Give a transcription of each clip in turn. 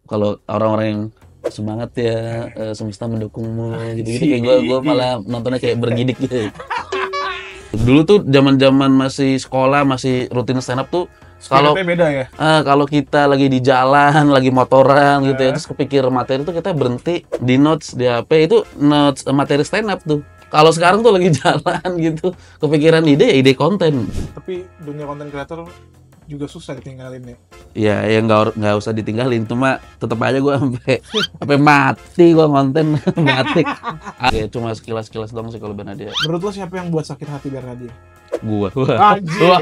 kalau orang-orang yang semangat ya, semesta mendukungmu gitu-gitu, kayak gue malah nontonnya kayak bergidik gitu. Dulu tuh zaman-zaman masih sekolah, masih rutin stand up tuh, kalau beda ya. kalau kita lagi di jalan, lagi motoran gitu ya, terus kepikir materi tuh kita berhenti di notes di HP, itu notes materi stand up tuh. Kalau sekarang tuh lagi jalan gitu, kepikiran ide ya ide konten. Tapi dunia konten kreator juga susah ditinggalin ya. Ya nggak usah ditinggalin, cuma tetap aja gue sampai mati gue konten mati. Ya, cuma sekilas dong sih kalau Bernadia. Menurut lo siapa yang buat sakit hati Bernadia? Gua. Anjir.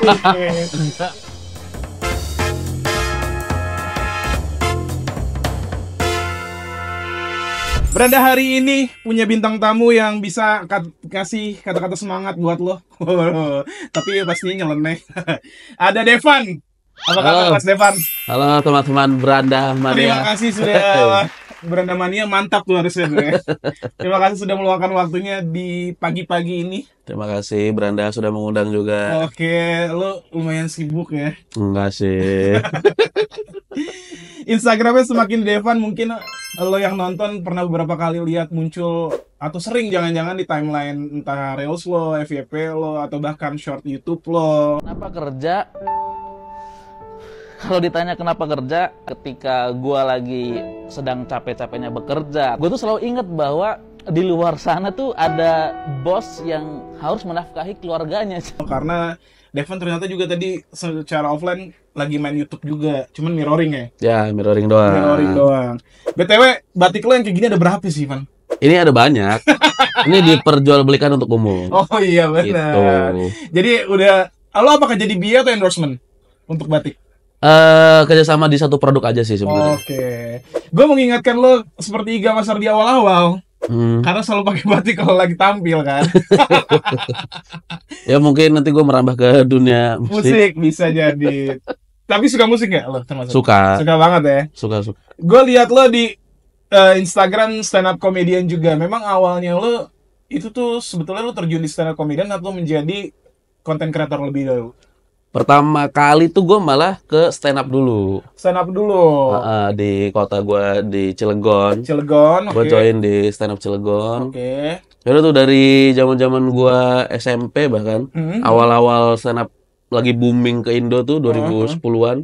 Beranda hari ini punya bintang tamu yang bisa kasih kata-kata semangat buat lo. Tapi pastinya nyeleneh. Ada Devan. Apa kabar Mas Devan? Halo teman-teman Beranda Mania. Terima kasih sudah Beranda Mania, mantap tuh harusnya. Terima kasih sudah meluangkan waktunya di pagi-pagi ini. Terima kasih Beranda sudah mengundang juga. Oke, lo lumayan sibuk ya. Enggak sih. Instagramnya semakin Devan, mungkin lo yang nonton pernah beberapa kali lihat muncul atau sering jangan-jangan di timeline entah Reels lo, FYP lo, atau bahkan short YouTube lo. Kenapa kerja? Kalau ditanya kenapa kerja, ketika gue lagi sedang capek-capeknya bekerja, gue tuh selalu inget bahwa di luar sana tuh ada bos yang harus menafkahi keluarganya. Karena Devan ternyata juga tadi secara offline lagi main YouTube juga, cuman mirroring ya? Ya, mirroring doang. Mirroring doang. BTW, batik lo yang kayak gini ada berapa sih, Van? Ini ada banyak. Ini diperjualbelikan untuk umum. Oh iya benar. Gitu. Jadi udah, lo apakah jadi BIA atau endorsement untuk batik? Kerjasama di satu produk aja sih sebenarnya. Oke. Gue mengingatkan lo seperti Iga Masar di awal-awal. Karena selalu pakai batik kalau lagi tampil kan. Ya mungkin nanti gue merambah ke dunia Musik bisa jadi. Tapi suka musik gak lo termasuk? Suka. Suka banget ya? Suka. Gue lihat lo di Instagram stand up comedian juga. Memang awalnya lo itu tuh sebetulnya lo terjun di stand up comedian atau menjadi content creator lebih dulu? Pertama kali tuh gue malah ke stand up dulu. Stand up dulu. Di kota gue di Cilegon. Cilegon, oke. Gue join di stand up Cilegon. Oke. Itu tuh dari zaman gue SMP bahkan. Awal-awal stand up lagi booming ke Indo tuh 2010-an.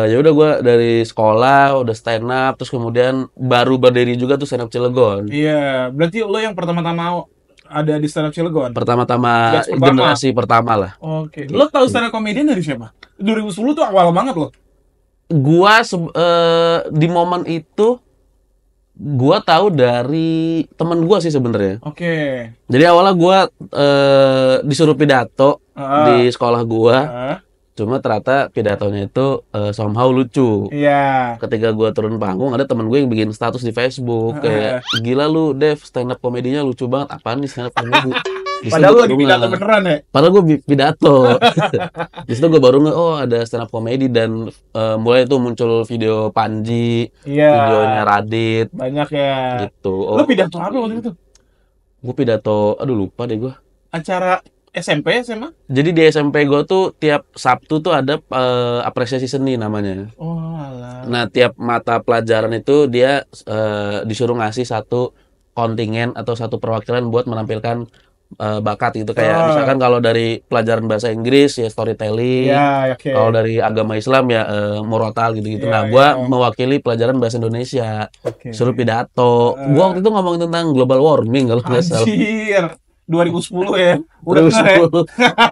Ya udah gue dari sekolah udah stand up, terus kemudian baru berdiri juga tuh stand up Cilegon. Iya, berarti lo yang pertama-tama ada di stand up Cilegon? Pertama generasi pertama lah. Oke. Lo tahu stand up comedian dari siapa? 2010 tuh awal banget lo. Gua di momen itu gua tahu dari teman gua sih sebenarnya. Oke. Jadi awalnya gua disuruh pidato di sekolah gua. Cuma ternyata pidatonya itu somehow lucu. Iya. Ketika gua turun panggung, ada temen gue yang bikin status di Facebook kayak, gila lu Dev, stand up komedinya lucu banget. Apaan nih stand up komedi? Padahal lu lagi pidato beneran ya? Padahal gue pidato. Di situ gue baru oh ada stand up komedi, dan mulai itu muncul video Panji, videonya Radit. Banyak ya. Gitu. Lu pidato apa waktu itu? Gue pidato, aduh lupa deh gue. Acara SMP, SMA? Jadi di SMP gue tuh tiap Sabtu tuh ada apresiasi seni namanya. Oh alah. Nah tiap mata pelajaran itu dia disuruh ngasih satu kontingen atau satu perwakilan buat menampilkan bakat gitu. Kayak misalkan kalau dari pelajaran bahasa Inggris ya storytelling. Kalau dari agama Islam ya murotal gitu-gitu. Nah gue mewakili pelajaran bahasa Indonesia. Suruh pidato. Gue waktu itu ngomongin tentang global warming kalau nggak salah. Anjir. 2010 ya. Udah 2010.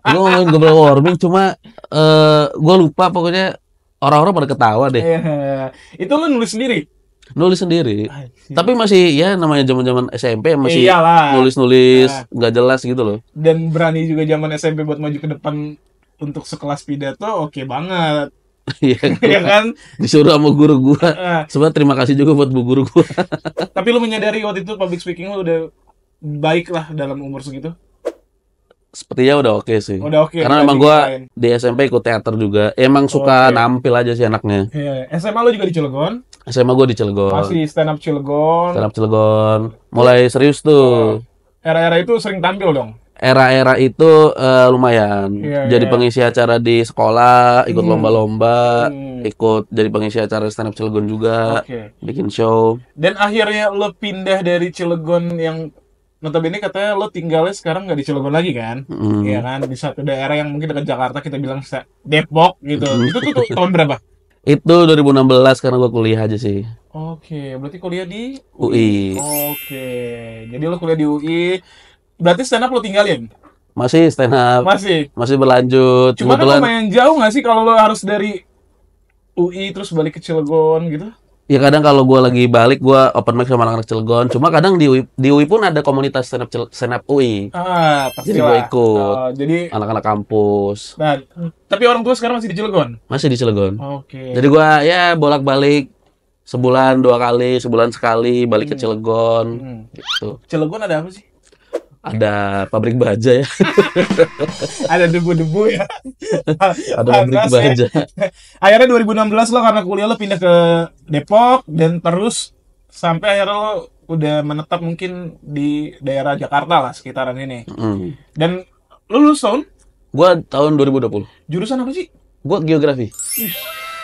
Gue ngomongin global warming, cuma gue lupa, pokoknya orang-orang pada ketawa deh. Itu lu nulis sendiri? Nulis sendiri. Tapi masih ya namanya zaman-zaman SMP masih nulis-nulis nggak jelas gitu loh. Dan berani juga zaman SMP buat maju ke depan untuk sekelas pidato, oke banget. Iya kan? Disuruh sama guru gua. Sebenarnya terima kasih juga buat bu guru gua. Tapi lu menyadari waktu itu public speaking lu udah baik lah dalam umur segitu? Sepertinya udah oke sih. Udah oke. Karena emang gua di SMP ikut teater juga. Emang suka nampil aja sih anaknya. Iya. SMA lu juga di Cilegon? SMA gua di Cilegon. Masih stand up Cilegon. Stand up Cilegon. Mulai serius tuh. Era-era itu sering tampil dong? era-era itu lumayan. Iya, Jadi iya. pengisi acara di sekolah, ikut lomba-lomba, Hmm. ikut jadi pengisi acara stand up Cilegon juga, Oke. bikin show. Dan akhirnya lo pindah dari Cilegon yang notabene katanya lo tinggalnya sekarang nggak di Cilegon lagi kan? Mm. Iya kan? Di satu daerah yang mungkin dekat Jakarta kita bilang Depok gitu. Itu tuh tahun berapa? Itu 2016 karena gua kuliah aja sih. Oke, berarti kuliah di UI. Oke, jadi lo kuliah di UI. Berarti stand up lo tinggalin? Masih stand up, Masih. masih berlanjut. Cuma kan Kebetulan lumayan jauh nggak sih kalau lo harus dari UI terus balik ke Cilegon gitu? ya kadang kalau gua lagi balik gua open mic sama anak-anak Cilegon. Cuma kadang di UI pun ada komunitas stand up UI. Ah, Jadi pastilah. gua ikut. Oh, jadi, Anak-anak kampus nah, tapi orang tua sekarang masih di Cilegon? masih di Cilegon. Oke. Jadi gua ya bolak-balik sebulan 2 kali, sebulan sekali balik ke Cilegon Hmm. gitu. Cilegon ada apa sih? Ada pabrik baja ya. Ada debu-debu ya. Ada pabrik Panas ya. baja. Akhirnya 2016 lo karena kuliah lo pindah ke Depok dan terus sampai akhirnya lo udah menetap mungkin di daerah Jakarta lah sekitaran ini. Mm. Dan lo lulus tahun Gua tahun 2020. jurusan apa sih? Gua geografi.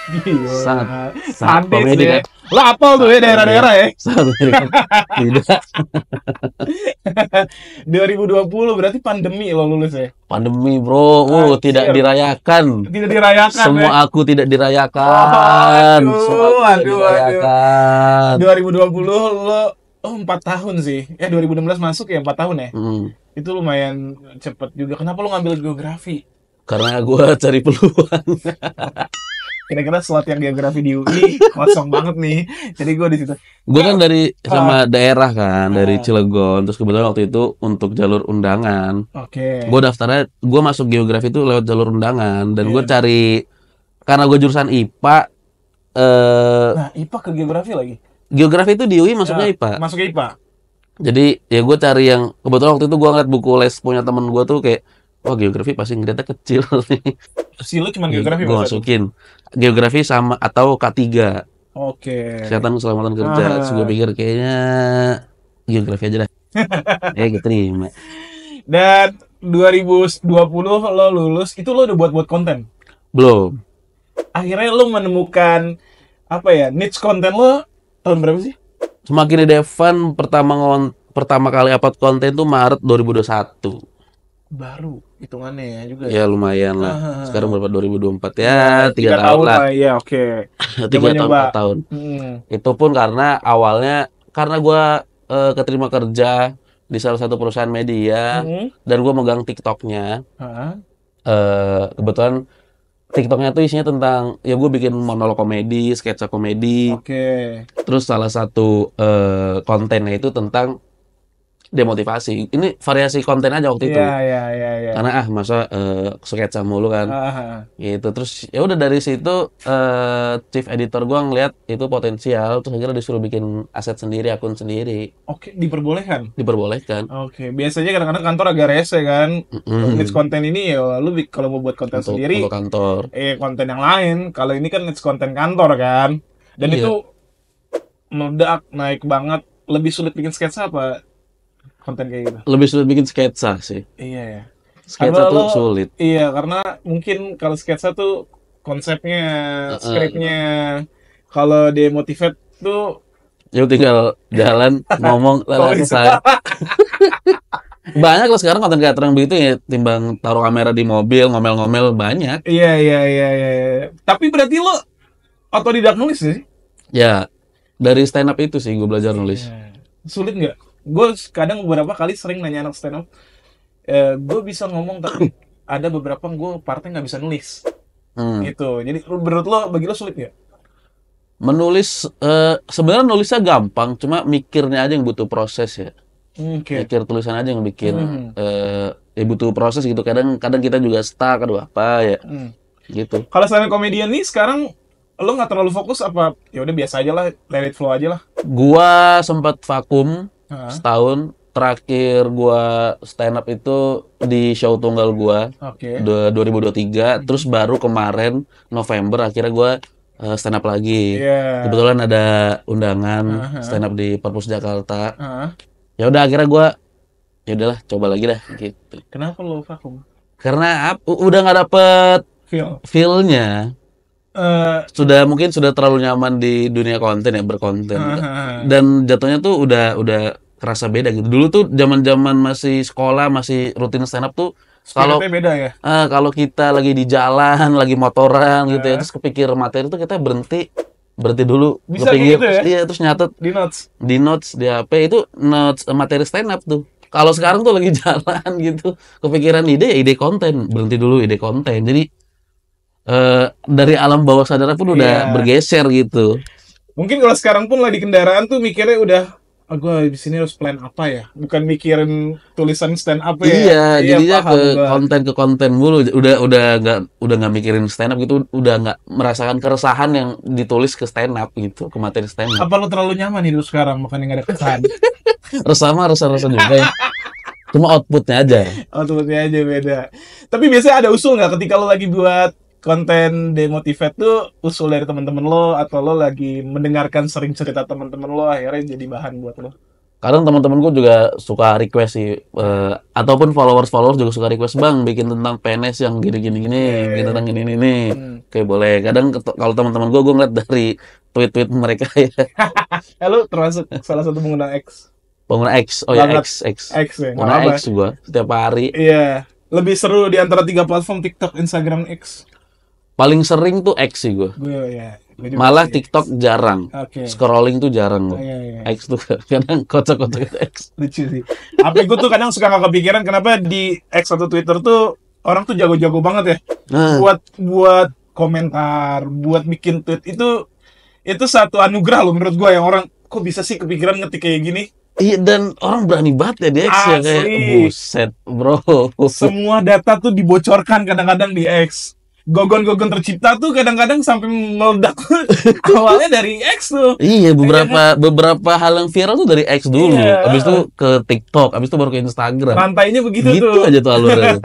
Gila. Sangat Sadis komedi ya. kan. Lo apal tuh ya daerah-daerah ya. Sangat komedi kan. Tidak. 2020 berarti pandemi lo lulus ya. Pandemi, Bro. Anjir. Tidak dirayakan. Tidak dirayakan Semua ya. aku tidak dirayakan. Oh, Semua aku aduh, tidak dirayakan. 2020 lo 4 tahun sih. 2016 masuk ya 4 tahun ya. Mm. Itu lumayan cepet juga. Kenapa lo ngambil geografi? Karena gua cari peluang. Kira-kira slot yang geografi di UI kosong banget nih. Jadi gue di situ. Gue kan dari sama daerah kan, dari Cilegon. Terus kebetulan waktu itu untuk jalur undangan, Oke. gue daftarnya, gue masuk geografi itu lewat jalur undangan. Dan gue Iya. cari, karena gue jurusan IPA, Nah, IPA ke geografi lagi. geografi itu di UI masuknya IPA. Masuk ke IPA. Jadi ya gue cari yang, kebetulan waktu itu gue ngeliat buku les punya temen gue tuh kayak, wah geografi pasti ngeliatnya kecil nih. Si lo cuma geografi Gue masa itu? masukin geografi sama atau K3, Oke. kesehatan keselamatan kerja. Terus gue pikir kayaknya geografi aja dah. Gue terima. Dan 2020 lo lulus, itu lo udah buat konten. Belum. Akhirnya lo menemukan apa ya, niche konten lo tahun berapa sih? Semakin di Devan pertama kali upload konten tuh Maret 2021. Baru hitungannya ya juga. Ya lumayan lah. Sekarang berapa 2024 ya, 3 tahun lah. Iya, oke. 3 tahun, 4 tahun. Itu pun karena awalnya karena gua keterima kerja di salah satu perusahaan media dan gua megang TikToknya. Kebetulan TikToknya tuh isinya tentang ya gue bikin monolog komedi, sketsa komedi. Oke. Terus salah satu kontennya itu tentang demotivasi. Ini variasi konten aja waktu itu. Iya. Karena masa sketsa mulu kan. Gitu. Terus ya udah dari situ chief editor gua ngeliat itu potensial, terus akhirnya disuruh bikin aset sendiri, akun sendiri. Oke, diperbolehkan. Diperbolehkan. Oke, biasanya kadang-kadang kantor agak rese kan. Niche konten ini ya lu kalau mau buat konten sendiri Untuk kantor. konten yang lain. Kalau ini kan niche konten kantor kan. Dan Iya. itu meledak, naik banget. Lebih sulit bikin sketsa apa konten kayak gitu? Lebih sulit bikin sketsa sih. Iya ya. Sketsa Karena tuh lo- sulit. Iya, karena mungkin kalau sketsa tuh konsepnya, skripnya, kalau demotivate tuh Ya lu tinggal jalan ngomong lalu selesai. Banyak loh sekarang konten kreator yang begitu ya, timbang taruh kamera di mobil ngomel-ngomel banyak. iya. Tapi berarti lo otodidak nulis sih? Ya dari stand up itu sih gue belajar nulis. Sulit nggak? Gue kadang beberapa kali sering nanya anak stand up, gue bisa ngomong tapi ada beberapa gue partnya nggak bisa nulis. Gitu. Jadi menurut lo, bagi lo sulit nggak? Menulis sebenarnya nulisnya gampang, cuma mikirnya aja yang butuh proses ya. Oke. Mikir tulisan aja yang bikin ya butuh proses gitu. Kadang kita juga stuck, aduh apa ya. Gitu. Kalau selain komedian nih sekarang lo nggak terlalu fokus apa? Ya udah biasa aja lah, let it flow aja lah. Gua sempat vakum setahun. Terakhir gua stand up itu di show tunggal gua Oke. 2023. Terus baru kemarin November akhirnya gua stand up lagi. Iya. Kebetulan ada undangan stand up di Perpus Jakarta. Heeh. Ya udah akhirnya gua ya udahlah coba lagi dah gitu. Kenapa lo vakum? Karena udah nggak dapet Feel. feel-nya. Mungkin sudah terlalu nyaman di dunia konten ya, berkonten. Dan jatuhnya tuh udah kerasa beda gitu. Dulu tuh zaman-zaman masih sekolah, masih rutin stand up tuh kalau Spiritnya beda ya. kalau kita lagi di jalan, lagi motoran gitu ya, terus kepikir materi tuh kita berhenti dulu, Bisa kepikir, kayak gitu ya? iya, terus nyatet Di notes. di notes di HP itu notes materi stand up tuh. Kalau sekarang tuh lagi jalan gitu, kepikiran ide konten, berhenti dulu ide konten. Jadi dari alam bawah sadar pun udah Iya. bergeser gitu. Mungkin kalau sekarang pun lagi di kendaraan tuh mikirnya udah, gue di sini harus plan apa ya? Bukan mikirin tulisan stand up ya. Iya, jadinya paham gua. ke konten mulu. Udah nggak mikirin stand up gitu, udah nggak merasakan keresahan yang ditulis ke stand up gitu, ke materi stand up. Apa lo terlalu nyaman hidup sekarang makanya nggak ada kesan? Resah juga ya. Cuma outputnya aja. Outputnya aja beda. Tapi biasanya ada usul nggak ketika lo lagi buat konten demotivate tuh, usul dari teman-teman lo atau lo lagi mendengarkan sering cerita teman-teman lo akhirnya jadi bahan buat lo? Kadang teman-temanku juga suka request sih, ataupun followers juga suka request, bang bikin tentang PNS yang gini, bikin tentang gini. Oke boleh. Kadang kalau teman-teman gue ngeliat dari tweet mereka ya. Lo termasuk salah satu pengguna X. Pengguna X, oh ya Banget. X. X ya, nggak Pengguna apa. X gue setiap hari. Iya, lebih seru di antara 3 platform TikTok, Instagram, X. Paling sering tuh X sih gue. Gue ya. Gue juga Malah sih. TikTok jarang. Oke. Scrolling tuh jarang gue. Iya. X tuh kadang kocak-kocak itu X. Lucu sih. Apa gue tuh kadang suka gak kepikiran kenapa di X atau Twitter tuh orang tuh jago-jago banget ya. Nah, Buat komentar, buat bikin tweet itu satu anugerah loh menurut gue, yang orang kok bisa sih kepikiran ngetik kayak gini. iya, dan orang berani banget ya di X ya, kayak Asli. buset bro. Semua data tuh dibocorkan kadang-kadang di X. Gogon-gogon tercipta tuh kadang-kadang sampai meledak. Awalnya dari X tuh. Iya, beberapa hal yang viral tuh dari X dulu. Iya. Habis itu ke TikTok, habis itu baru ke Instagram. Rantainya begitu Gitu tuh. aja tuh alurnya.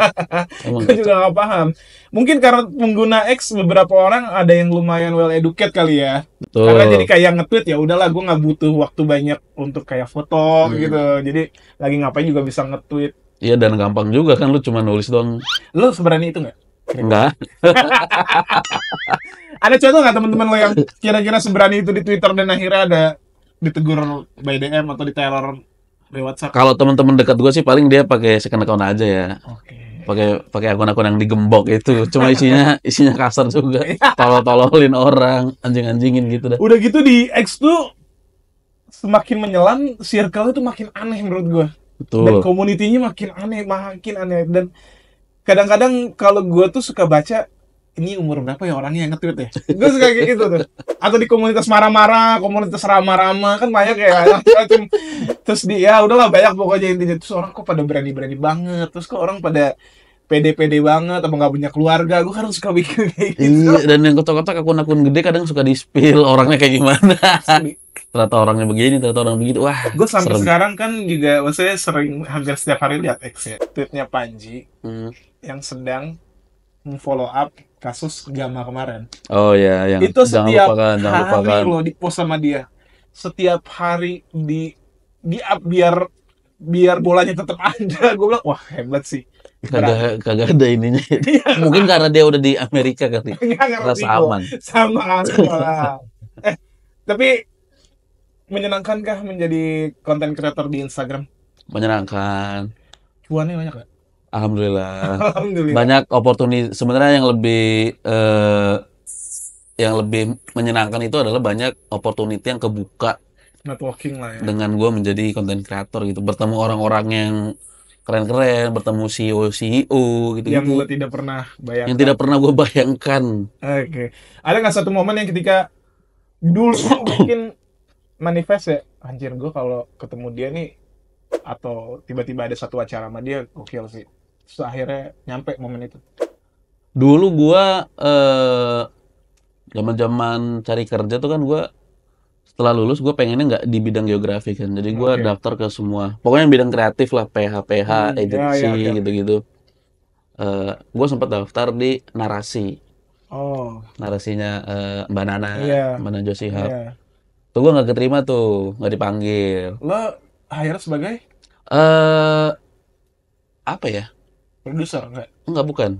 Emang Gue juga gak paham. Mungkin karena pengguna X beberapa orang ada yang lumayan well educated kali ya. betul. Karena jadi kayak nge-tweet, ya udahlah gue nggak butuh waktu banyak untuk kayak foto gitu. Jadi lagi ngapain juga bisa nge-tweet. Iya, dan gampang juga kan, lu cuma nulis doang. Lo seberani itu nggak? Enggak. Ada contoh nggak teman-teman lo yang kira-kira seberani itu di Twitter dan akhirnya ada ditegur by DM atau diteror by WhatsApp? Kalau teman-teman dekat gue sih paling dia pakai second account aja ya. Oke. Pakai akun-akun yang digembok itu. Cuma isinya kasar juga. Tolol-tololin orang, anjing-anjingin gitu dah. Udah gitu di X tuh semakin menyelam, circle itu makin aneh menurut gue. Dan Betul. community-nya makin aneh. Dan kadang-kadang kalau gue tuh suka baca, ini umur berapa ya orangnya yang nge-tweet ya? Gue suka kayak gitu tuh. Atau di komunitas marah-marah, komunitas rama-rama, kan banyak ya. Macam. Terus ya udahlah banyak pokoknya intinya. Terus orang kok pada berani-berani banget. Terus kok orang pada pede-pede banget, apa nggak punya keluarga. Gue kadang suka bikin kayak gitu. Iya, dan yang kotak-kotak akun-akun gede kadang suka di-spill orangnya kayak gimana. Ternyata orangnya begini, ternyata orang begitu. Wah, Gue sampai serem. sekarang kan juga, maksudnya sering hampir setiap hari lihat X ya. Tweetnya Panji Hmm. yang sedang follow up kasus Gama kemarin. Oh ya, yang Itu jangan setiap lupakan. hari loh di post sama dia. Setiap hari di up biar bolanya tetap ada. Gue bilang wah hebat sih. Kagak ada ininya. Mungkin karena dia udah di Amerika kali. Nggak ngerti Rasa gua. aman. Sama lah. Tapi menyenangkankah menjadi konten creator di Instagram? Menyenangkan. Cuannya banyak gak? Alhamdulillah. Alhamdulillah. Banyak opportunity. Sebenarnya yang lebih menyenangkan itu adalah banyak opportunity yang kebuka Networking lah ya. dengan gue menjadi content creator gitu, bertemu orang-orang yang keren-keren, bertemu CEO gitu Yang gitu lo tidak pernah bayangkan. yang tidak pernah gue bayangkan. Oke. Ada nggak satu momen yang ketika dulu mungkin manifest ya, anjir gue kalau ketemu dia nih, atau tiba-tiba ada satu acara sama dia, gokil sih. Terus akhirnya nyampe momen itu. Dulu gue zaman-zaman cari kerja tuh kan, gue setelah lulus gue pengennya nggak di bidang geografi kan, jadi gue Oke. daftar ke semua, pokoknya yang bidang kreatif lah, PH, agency ya. gitu-gitu. Gue sempat daftar di narasi, Oh, narasinya Mbak Nana, Iya. Mbak Nana Josihab. iya. Tuh gue nggak keterima tuh, nggak dipanggil. Lo hire sebagai? eh apa ya? Produser enggak? Enggak, bukan.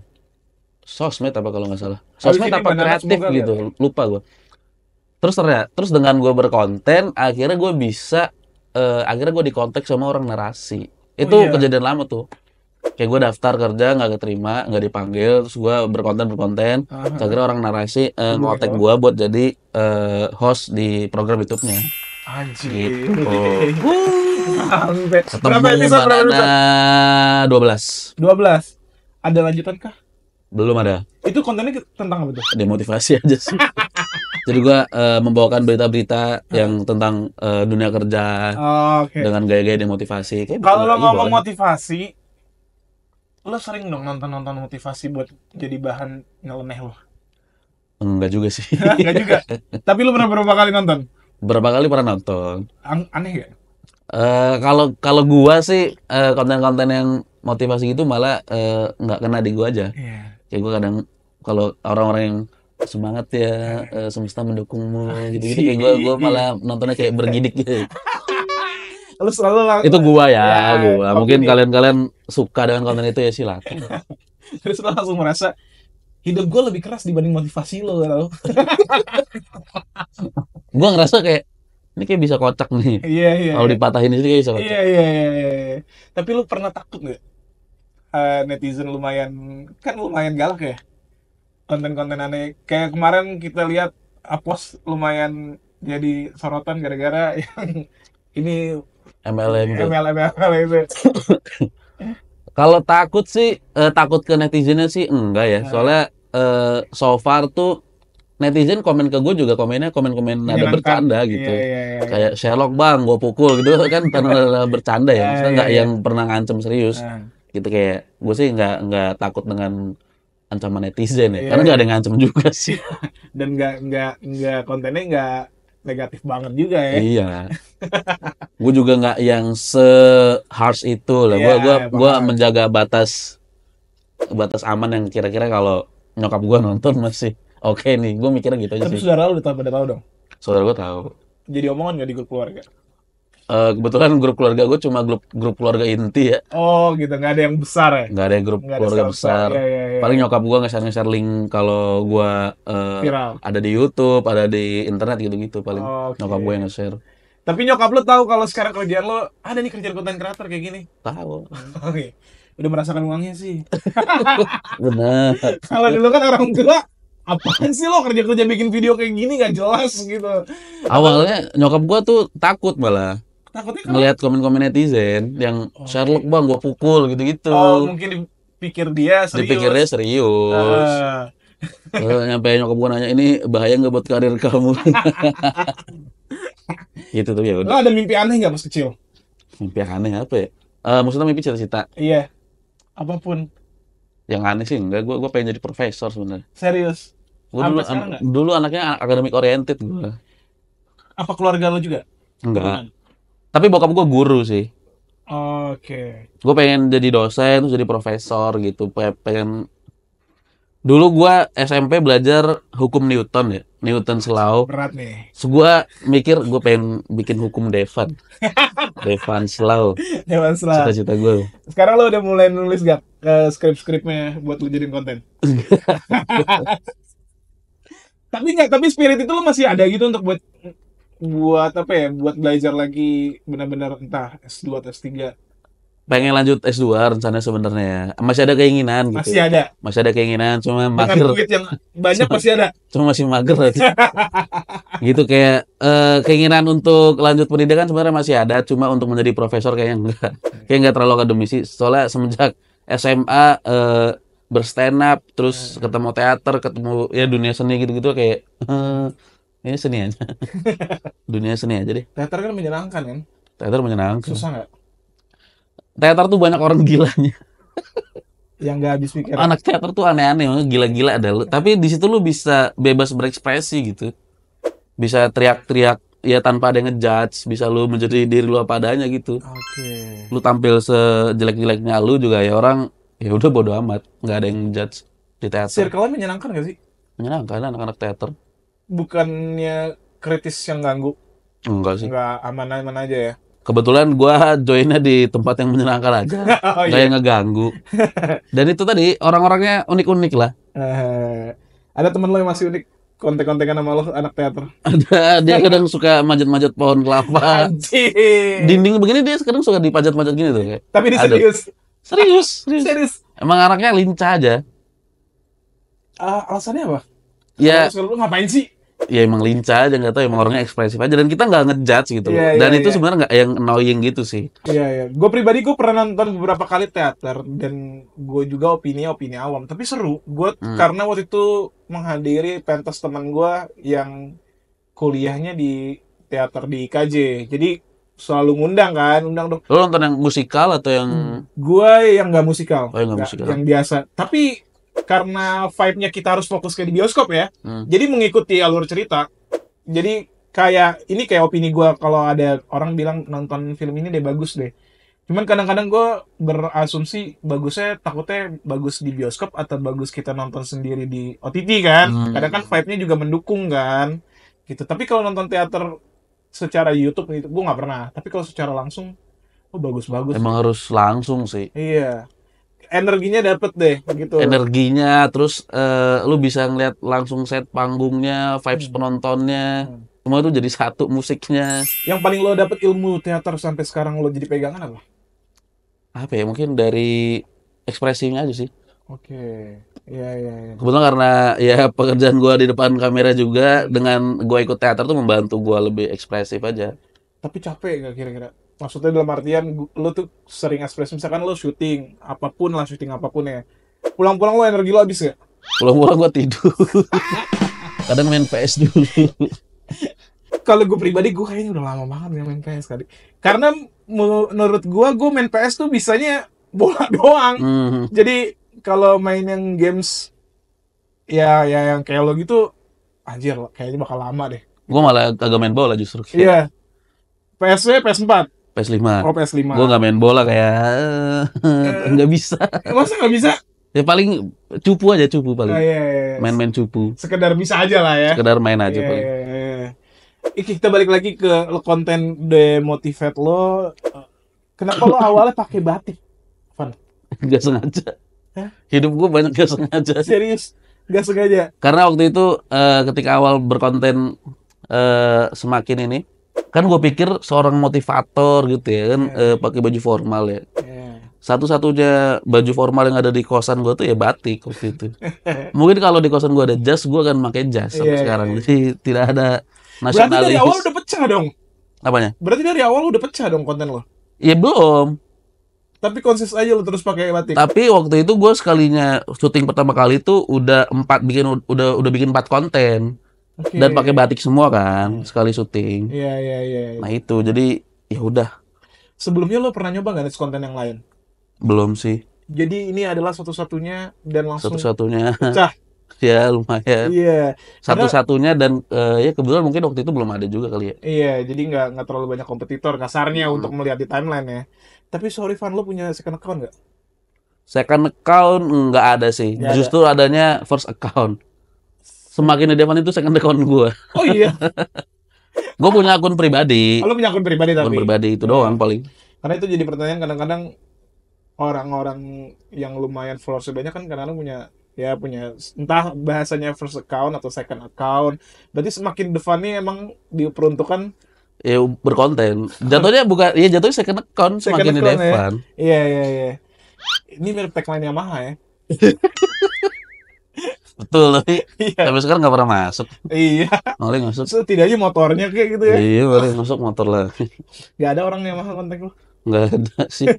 Sosmed apa kalau nggak salah. Habis Sosmed ini apa Banana kreatif semoga gitu, lupa gue. Terus dengan gue berkonten, akhirnya gue bisa, akhirnya gue dikontak sama orang narasi. Oh Itu iya. kejadian lama tuh. Kayak gue daftar kerja nggak keterima, nggak dipanggil, terus gue berkonten, terus akhirnya orang narasi ngontak gue buat jadi host di program YouTube-nya. Anjir. Gitu. Sampai Ketemu berapa episode? Banana 12. 12. Ada lanjutan kah? Belum ada. Itu kontennya tentang apa tuh? Demotivasi aja sih. Jadi gua membawakan berita-berita yang tentang dunia kerja Oke. dengan gaya-gaya demotivasi. Kayak Kalau lo iya, ngomong boleh. motivasi, lo sering dong nonton motivasi buat jadi bahan nyeleneh lo. Enggak juga sih. Enggak juga. Tapi lo pernah berapa kali nonton? Berapa kali pernah nonton. Aneh gak? Kalau gua sih konten-konten yang motivasi gitu malah nggak kena di gua aja. Iya. Kayak gua kadang kalau orang-orang yang semangat ya, semesta mendukungmu gitu-gitu, kayak gua malah nontonnya kayak bergidik gitu. Lo selalu Itu gua ya, gua. Mungkin opini. kalian suka dengan konten itu ya silakan. Terus lo langsung merasa hidup gue lebih keras dibanding motivasi lo, tau? Gua ngerasa kayak ini kayak bisa kocak nih. Iya iya. Kalau dipatahin itu kayak bisa kocak. Iya iya iya. Iya. Tapi lo pernah takut nggak? Netizen lumayan galak ya. Konten-konten aneh. Kayak kemarin kita lihat Apos lumayan jadi sorotan gara-gara yang ini MLM tuh. ML itu. Kalau takut sih, takut ke netizennya sih enggak ya. Soalnya so far tuh netizen komen ke gue juga komennya komen-komen nada Menyenangkan. bercanda Iya, gitu. iya, iya. Kayak Sherlock bang, gue pukul gitu kan karena bercanda ya. Maksudnya Iya, nggak iya. yang pernah ngancem serius. Nah, Gitu kayak gue sih nggak takut dengan ancaman netizen ya. Iya, Karena nggak ada iya. yang ngancem juga sih. Dan nggak kontennya nggak negatif banget juga ya. Iya. Gue juga nggak yang se harsh itu lah. Iya, Gua paham. menjaga batas aman yang kira-kira kalau nyokap gua nonton masih oke nih. Gue mikirnya gitu aja Tapi sih. saudara lu udah pada tahu dong. Saudara gue tahu. Jadi omongan nggak di grup keluarga? Kebetulan grup keluarga gue cuma grup keluarga inti ya. Oh gitu, nggak ada yang besar ya? Nggak ada grup Nggak ada keluarga besar-besar. besar. Iya, iya, iya. Paling nyokap gua nge-share link kalau gua Viral. ada di YouTube, ada di internet gitu-gitu. Paling Oke. nyokap gue yang nge-share. Tapi nyokap lu tahu kalau sekarang kerjaan lo ada nih kerjaan konten kreator kayak gini. Tahu. Oke. Udah merasakan uangnya sih. Benar. Kalau dulu kan orang tua, apaan sih lo kerja-kerja bikin video kayak gini nggak jelas gitu. Awalnya nyokap gua tuh takut malah Takutnya kalau ngelihat komen-komen netizen yang Sherlock bang gua pukul gitu-gitu. mungkin dipikir dia serius. Dipikirnya serius. Ah, Nyampe nyokap gua nanya, ini bahaya nggak buat karir kamu? Gitu tuh ya lo udah. ada mimpi aneh nggak pas kecil? Mimpi aneh apa ya? Maksudnya mimpi cita-cita. Iya. Apapun. Yang aneh sih enggak, gua pengen jadi profesor sebenarnya. Serius. Gua dulu Sampai sekarang nggak? dulu anaknya academic oriented gua. Apa keluarga lo juga? Enggak. Tapi bokap gua guru sih. Oke. Gue pengen jadi dosen, terus jadi profesor gitu. Pengen. Dulu gua SMP belajar hukum Newton ya, Newton's Law. Berat nih. Terus gua mikir gue pengen bikin hukum Devan, Devan's Law. Hewan selah. Cita-cita gue. Sekarang lo udah mulai nulis gak skrip-skripnya buat lo jadiin konten? Tapi spirit itu lo masih ada gitu untuk buat apa ya? Buat belajar lagi benar-benar entah S2 atau S3. Pengen lanjut S2 rencana sebenarnya. Masih ada keinginan gitu. Masih ada. Masih ada keinginan, cuma Dengan mager, duit yang banyak masih ada. cuma masih mager aja. Gitu kayak keinginan untuk lanjut pendidikan sebenarnya masih ada, cuma untuk menjadi profesor kayaknya enggak. Kayak enggak terlalu akademisi. Soalnya semenjak SMA berstand up, terus ketemu teater, ketemu ya dunia seni gitu-gitu kayak ini seni aja. Dunia seni aja deh. Teater kan menyenangkan kan? Teater menyenangkan. Susah nggak? Teater tuh banyak orang gilanya. Yang nggak habis pikir. Anak teater tuh aneh-aneh, gila-gila ada lu. Tapi di situ lu bisa bebas berekspresi gitu. Bisa teriak-teriak ya tanpa ada yang ngejudge, bisa lu menjadi diri lu apa adanya gitu. Oke. Lu tampil sejelek-jeleknya lu juga ya orang ya udah bodo amat, nggak ada yang judge di teater. Circle-nya menyenangkan nggak sih? Menyenangkan anak-anak teater. Bukannya kritis yang ganggu? Enggak sih. Nggak aman-aman aja ya? Kebetulan gua joinnya di tempat yang menyenangkan aja, Oh, nggak iya. yang ngeganggu. Dan itu tadi orang-orangnya unik-unik lah. Ada temen lo yang masih unik kontek-kontekan sama lo anak teater. Ada dia kadang suka manjat-manjat pohon kelapa. Anjing. Dinding begini dia sekarang suka dipajat-pajat gini tuh kayak. Tapi ini Ada. serius. Serius, serius. Serius. Emang anaknya lincah aja. Alasannya apa? Ya, Kalau lu ngapain sih? ya emang lincah aja, nggak tahu emang orangnya ekspresif aja dan kita nggak ngejudge gitu. Iya, Dan iya, itu iya. sebenarnya nggak yang annoying gitu sih. Iya, iya. Gue pribadi gue pernah nonton beberapa kali teater dan gue juga opini awam. Tapi seru. Gue karena waktu itu menghadiri pentas teman gue yang kuliahnya di teater di IKJ. Jadi selalu ngundang kan, undang dong. Lo nonton yang musikal atau yang Gue yang nggak musikal, Oh, yang nggak musikal. yang biasa. Tapi karena vibe-nya kita harus fokus kayak di bioskop ya, Hmm. jadi mengikuti alur cerita. Jadi kayak ini kayak opini gue kalau ada orang bilang nonton film ini deh bagus deh. Cuman kadang-kadang gue berasumsi bagusnya takutnya bagus di bioskop atau bagus kita nonton sendiri di OTT kan. Kadang kan vibe-nya juga mendukung kan. Gitu. Tapi kalau nonton teater secara YouTube itu gue nggak pernah. Tapi kalau secara langsung, oh bagus-bagus. emang harus langsung sih. Iya. Energinya dapet deh gitu. Energinya, terus lu bisa ngeliat langsung set panggungnya, vibes penontonnya, semua itu jadi satu musiknya. Yang paling lo dapet ilmu teater sampai sekarang lo jadi pegangan apa? Apa ya? Mungkin dari ekspresinya aja sih. Oke. Iya, iya, iya. Kebetulan karena ya pekerjaan gua di depan kamera juga, dengan gua ikut teater tuh membantu gua lebih ekspresif aja. Tapi capek gak kira-kira? Maksudnya dalam artian lo tuh sering ekspresi, misalkan lo syuting apapun lah, syuting apapun ya. Pulang-pulang lo energi lo habis gak? Pulang-pulang gua tidur. Kadang main PS dulu. Kalau gue pribadi gue kayaknya udah lama banget gak main PS kali. Karena menurut gue main PS tuh bisanya bola doang. Hmm. Jadi kalau main yang games ya yang kayak lo gitu, anjir kayaknya bakal lama deh. Gua malah kagak main bola justru. Iya. PSW PS4. PS5. Oh PS5. Gua nggak main bola kayak nggak bisa. Masa nggak bisa? Ya paling cupu aja, cupu paling. Iya, iya. Main-main cupu. Sekedar bisa aja lah ya. Sekedar main aja Iya, paling. iya, iya. Kita balik lagi ke konten demotivate lo. Kenapa lo awalnya pakai batik, Van? Gak sengaja. Hah? Hidup gue banyak gak sengaja. Serius? Gak sengaja? Karena waktu itu ketika awal berkonten semakin ini, kan gue pikir seorang motivator gitu ya kan, pakai baju formal ya. Satu-satunya baju formal yang ada di kosan gue tuh ya batik waktu itu. Mungkin kalau di kosan gue ada jas, gue akan pakai jas sampai Iya, sekarang. iya. Jadi tidak ada Berarti dari nasionalis. awal udah pecah dong? Apanya? Berarti dari awal udah pecah dong konten lo? Ya belum. Tapi konsis aja lo terus pakai batik? Tapi waktu itu gue sekalinya syuting pertama kali itu udah udah bikin 4 konten. Oke. Dan pakai batik semua kan sekali syuting. Iya, iya, iya. Nah itu jadi ya udah, Sebelumnya lo pernah nyoba nggak konten yang lain? belum sih, Jadi ini adalah satu-satunya dan langsung satu-satunya. pecah. Ya lumayan. Iya. Satu-satunya dan ya kebetulan mungkin waktu itu belum ada juga kali ya. Iya, jadi nggak terlalu banyak kompetitor kasarnya untuk melihat di timeline ya. Tapi sorry Van, lo punya second account nggak? Second account nggak ada sih. Nggak ada. Justru adanya first account. Semakin di depan itu second account gue. Oh iya, Gue punya akun pribadi. lo punya akun pribadi tapi. Akun pribadi itu doang paling. Karena itu jadi pertanyaan kadang-kadang orang-orang yang lumayan followersnya banyak kan kadang-kadang punya entah bahasanya first account atau second account. Berarti semakin depannya emang diperuntukkan. Ya berkonten. Jatuhnya bukan, ya jatuhnya second account Second semakin di account ya. depan. Iya, iya, iya. Ini mirip tagline Yamaha ya. Betul, tapi Iya, sampai sekarang nggak pernah masuk. iya. Paling masuk. Setidaknya motornya kayak gitu ya. Iya, paling masuk motor lah. Gak ada orang Yamaha kontak lo. Nggak ada sih.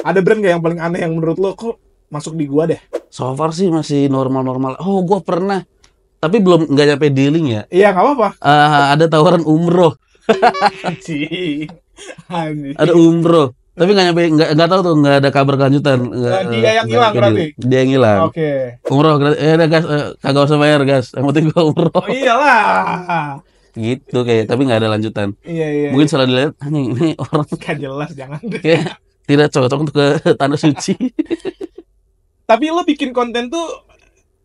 Ada brand gak yang paling aneh yang menurut lo kok masuk di gua deh? So far sih masih normal-normal. Oh, gua pernah. Tapi belum, nggak nyampe dealing ya. Iya, nggak apa-apa. Ada tawaran umroh. Anjing. Anjing. Ada umroh. Tapi nggak nyampe, nggak tahu tuh, nggak ada kabar kelanjutan. Dia yang hilang berarti? Dia yang hilang. Oke. Umroh, udah gas, kagak usah bayar gas. Yang penting gua umroh. Oh iyalah. Gitu kayak, tapi nggak ada lanjutan. Iya, iya. Mungkin setelah dilihat, anjing ini orang Gak jelas, jangan deh. kayak tidak cocok untuk ke tanah suci. Tapi lo bikin konten tuh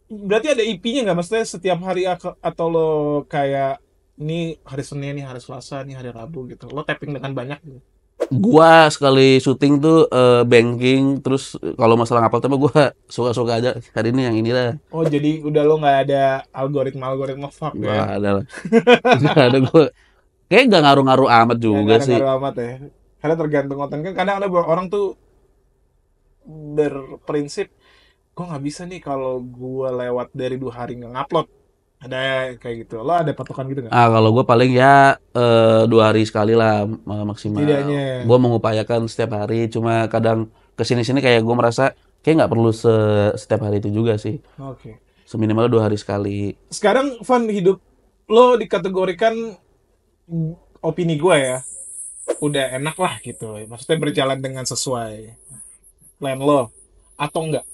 berarti ada IP-nya nggak? Maksudnya setiap hari atau lo kayak ini hari Senin, nih hari Selasa, nih hari Rabu gitu. Lo tapping dengan banyak gitu. Gua sekali syuting tuh banking, terus kalau masalah ngapal tema gua suka-suka aja. Hari ini yang inilah. Oh, jadi udah lo nggak ada algoritma fuck Wah, ya? ada lah. Nggak ada gua. Kayak nggak ngaruh-ngaruh amat Ya juga nggak ada sih. ngaruh amat ya. Karena tergantung konten kan. Kadang ada orang tuh berprinsip, gue nggak bisa nih kalau gue lewat dari 2 hari nggak ngupload. Ada kayak gitu. Lo ada patokan gitu nggak? Kalau gue paling ya 2 hari sekali lah Setidaknya. maksimal. Gue mengupayakan setiap hari, cuma kadang kesini-sini kayak gue merasa kayak nggak perlu setiap hari itu juga sih. Oke. Seminimal 2 hari sekali. Sekarang fun hidup lo dikategorikan, opini gue ya, udah enak lah gitu. Maksudnya berjalan dengan sesuai plan lo atau enggak?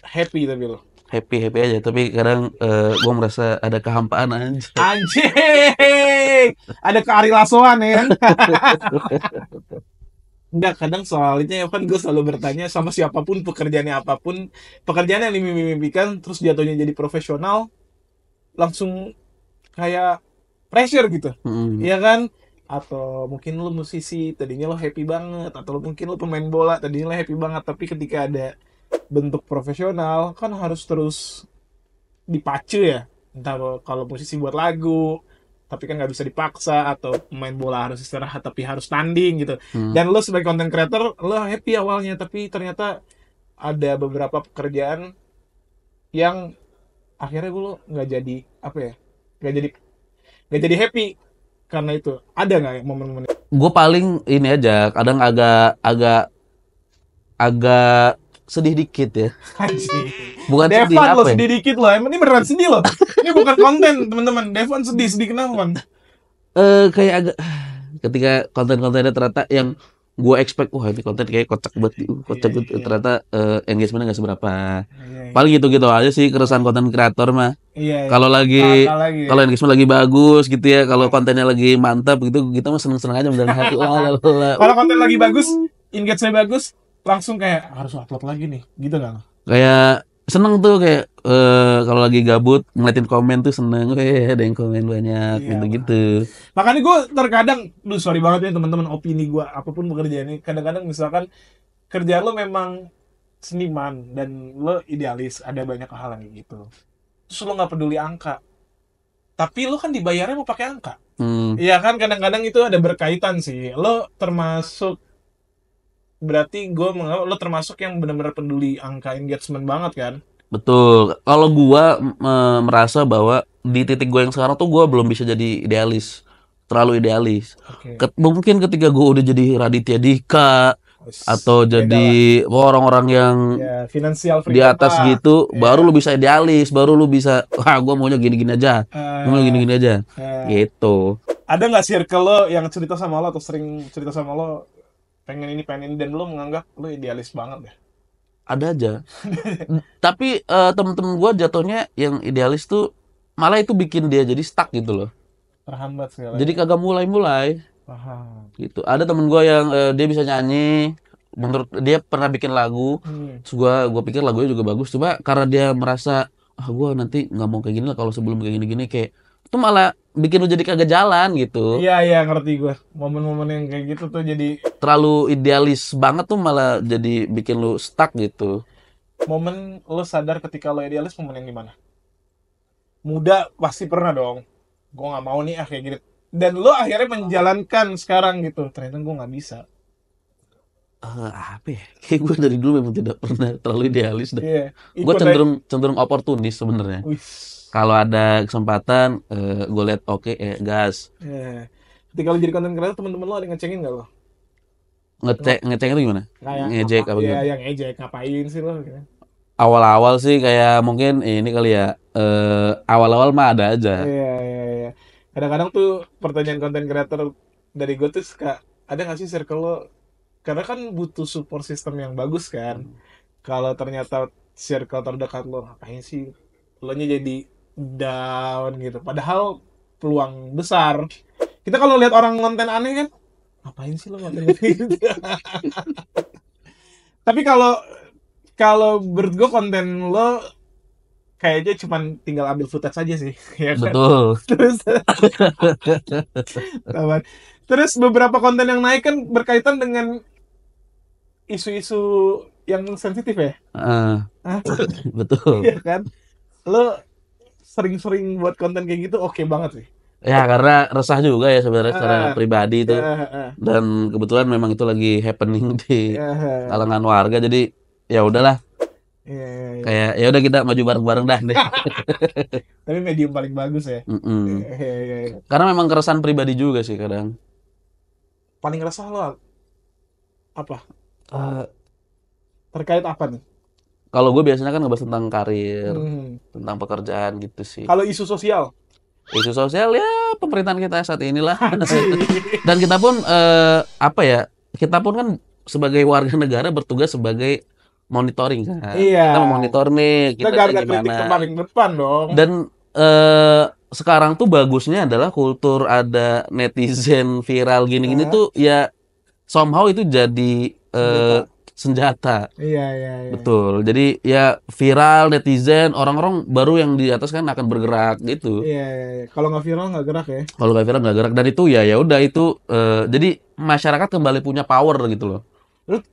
Happy tapi lo. Happy happy aja, tapi kadang gue merasa ada kehampaan aja. Anjing, ada kearilasoan ya kan? Enggak, kadang soalnya kan gue selalu bertanya sama siapapun pekerjaannya apapun, pekerjaan yang dimimpikan terus jatuhnya jadi profesional, langsung kayak pressure gitu. Mm. Iya kan? Atau mungkin lo musisi, tadinya lo happy banget, atau mungkin lo pemain bola, tadinya lo happy banget, tapi ketika ada bentuk profesional kan harus terus dipacu ya. Entah kalau musisi buat lagu, tapi kan nggak bisa dipaksa, atau pemain bola harus istirahat tapi harus tanding gitu. Hmm. Dan lo sebagai content creator lo happy awalnya, tapi ternyata ada beberapa pekerjaan yang akhirnya lo nggak jadi apa ya, nggak jadi happy karena itu. Ada nggak momen-momen itu? Gue paling ini aja, kadang agak sedih dikit ya. Anjing. Bukan sedih Devan lo apa ya? sedih dikit lo, emang ini beneran sedih lo. Ini bukan konten teman-teman. Devan sedih kenapa man? Kayak agak ketika konten-kontennya ternyata yang gue expect, wah ini konten kayak kocak banget, kocak banget. Iya. Ternyata engagementnya nggak seberapa. Iya, Paling gitu-gitu aja sih keresahan konten kreator mah. iya. Kalau lagi Nakal lagi. kalau engagement lagi bagus gitu ya, kalau kontennya lagi mantap gitu, kita mah seneng-seneng aja beneran hati. Kalau konten lagi bagus, engagement bagus, langsung kayak harus upload lagi nih, gitu nggak? Kayak seneng tuh kayak kalau lagi gabut ngeliatin komen tuh seneng, ada yang komen banyak Iya, gitu-gitu. Makanya gue terkadang, sorry banget ya teman-teman, opini gue apapun pekerjaan ini, kadang-kadang misalkan kerjaan lo memang seniman dan lo idealis, ada banyak hal yang gitu. Terus lo nggak peduli angka, tapi lo kan dibayarnya mau pakai angka. Hmm, Iya kan, kadang-kadang itu ada berkaitan sih. Lo termasuk, berarti gue menganggap lo termasuk yang benar-benar peduli angka engagement banget kan? betul. Kalau gua merasa bahwa di titik gue yang sekarang tuh gua belum bisa jadi idealis, terlalu idealis. Oke. Mungkin ketika gua udah jadi Raditya Dika atau Beda jadi lah. orang-orang yang Ya, financial di freedom atas lah. gitu, Ya. baru lu bisa idealis, baru lu bisa, wah gua maunya gini-gini aja, gua mau gini-gini aja, gitu. Ada nggak circle lo yang cerita sama lo atau sering cerita sama lo pengen ini dan lo menganggap lo idealis banget ya? Ada aja. Tapi temen-temen gua jatuhnya yang idealis tuh malah itu bikin dia jadi stuck gitu loh. Terhambat segala. Jadi kagak mulai-mulai Paham. gitu. Ada temen gua yang dia bisa nyanyi, menurut dia pernah bikin lagu, terus gua pikir lagunya juga bagus, cuma karena dia merasa gua nanti nggak mau kayak gini lah kalau sebelum kayak gini-gini, kayak itu malah bikin lu jadi kagak jalan gitu. Iya ngerti gue. Momen-momen yang kayak gitu tuh jadi Terlalu idealis banget tuh malah jadi bikin lu stuck gitu. momen lo sadar ketika lo idealis, momen yang gimana? Muda pasti pernah dong. Gue nggak mau nih kayak gitu. Dan lo akhirnya menjalankan sekarang gitu. Ternyata gue nggak bisa. Apa ya? Kayak gue dari dulu memang tidak pernah terlalu idealis dah. Iya. Gue cenderung oportunis sebenarnya. Wih. Kalau ada kesempatan, gue lihat oke, gas. Iya. Ketika lo jadi konten kreator, temen-temen lo ada yang ngecengin nggak lo? Ngecek itu gimana? Kayak Ngejek apa Iya, gimana? yang ngejek ngapain sih lo? Gitu. Awal-awal sih kayak mungkin ini kali ya. Awal-awal mah ada aja. Iya. Kadang-kadang tuh pertanyaan konten kreator dari gue tuh suka, ada nggak sih circle lo? Karena kan butuh support system yang bagus kan. Kalau ternyata circle terdekat lo, ngapain sih? Lo nya jadi down gitu. Padahal peluang besar. Kita kalau lihat orang konten aneh kan, ngapain sih lo konten gitu? Tapi kalau menurut gue konten lo kayaknya cuman tinggal ambil footage aja sih, ya kan? Betul. Terus, kawan. Terus beberapa konten yang naik kan berkaitan dengan isu-isu yang sensitif ya, Heeh, Hah? betul. Iya kan? Lo sering-sering buat konten kayak gitu, oke banget sih. Ya karena resah juga ya sebenarnya secara Ah, pribadi itu, ya, dan kebetulan memang itu lagi happening di ya, kalangan warga, jadi ya udahlah, ya, ya. kayak ya udah kita maju bareng-bareng dah deh. Tapi medium paling bagus ya. Mm-mm. Ya. Karena memang keresahan pribadi juga sih kadang. Paling resah lo apa? Eh, Terkait apa nih? Kalau gue biasanya kan ngebahas tentang karir, Hmm. tentang pekerjaan gitu sih. Kalau isu sosial, Isu sosial ya pemerintahan kita saat inilah. anjing. Dan kita pun apa ya? Kita pun kan sebagai warga negara bertugas sebagai monitoring kan. Iya. Kita memonitor nih Kita kita garda kritik gimana. terpaling depan dong. Dan sekarang tuh bagusnya adalah kultur ada netizen viral gini-gini Hah? tuh ya somehow itu jadi Senjata. senjata. Iya, iya, iya. Betul. Jadi ya viral netizen orang-orang baru yang di atas kan akan bergerak gitu. Iya, iya, iya. Kalau nggak viral nggak gerak ya. Kalau nggak viral nggak gerak, dan itu ya ya udah itu jadi masyarakat kembali punya power gitu loh.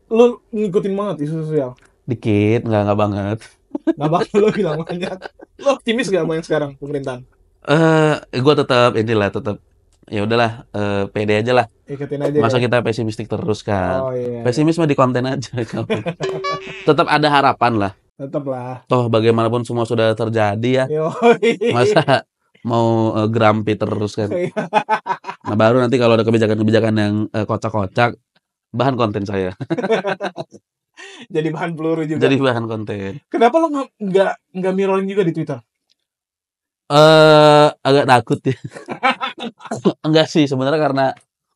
Lu ngikutin banget isu sosial. Dikit, nggak banget. Nggak bakal lo bilang banyak. Lo optimis gak sama yang sekarang pemerintahan? Gue tetap inilah tetap ya udahlah pede aja lah. Ikutin aja Masa ya. kita pesimistik terus kan? Oh iya, iya. Pesimis mah di konten aja. Tetap ada harapan lah. Tetap lah. Toh bagaimanapun semua sudah terjadi ya. Yo. Masa mau grumpy terus kan? Iya. Nah baru nanti kalau ada kebijakan-kebijakan yang kocak-kocak, bahan konten saya. Jadi bahan peluru juga. Jadi bahan konten. Kenapa lo nggak mirroring juga di Twitter? Agak takut ya. Enggak sih sebenarnya, karena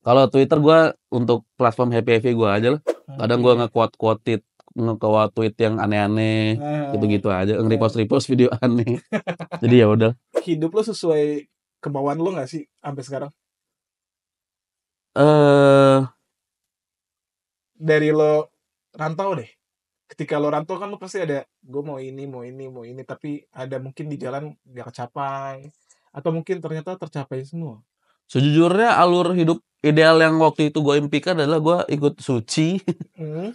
kalau Twitter gue untuk platform happy gue aja lah. Kadang gue nge-quote tweet yang aneh-aneh, gitu-gitu aja, nge-repost video aneh. Jadi ya udah. Hidup lo sesuai kemauan lo nggak sih sampai sekarang? Eh Dari lo rantau deh. Ketika lo rantau kan lo pasti ada, gue mau ini, mau ini, mau ini, tapi ada mungkin di jalan nggak kecapai, atau mungkin ternyata tercapai semua. Sejujurnya alur hidup ideal yang waktu itu gue impikan adalah gue ikut Suci, Hmm.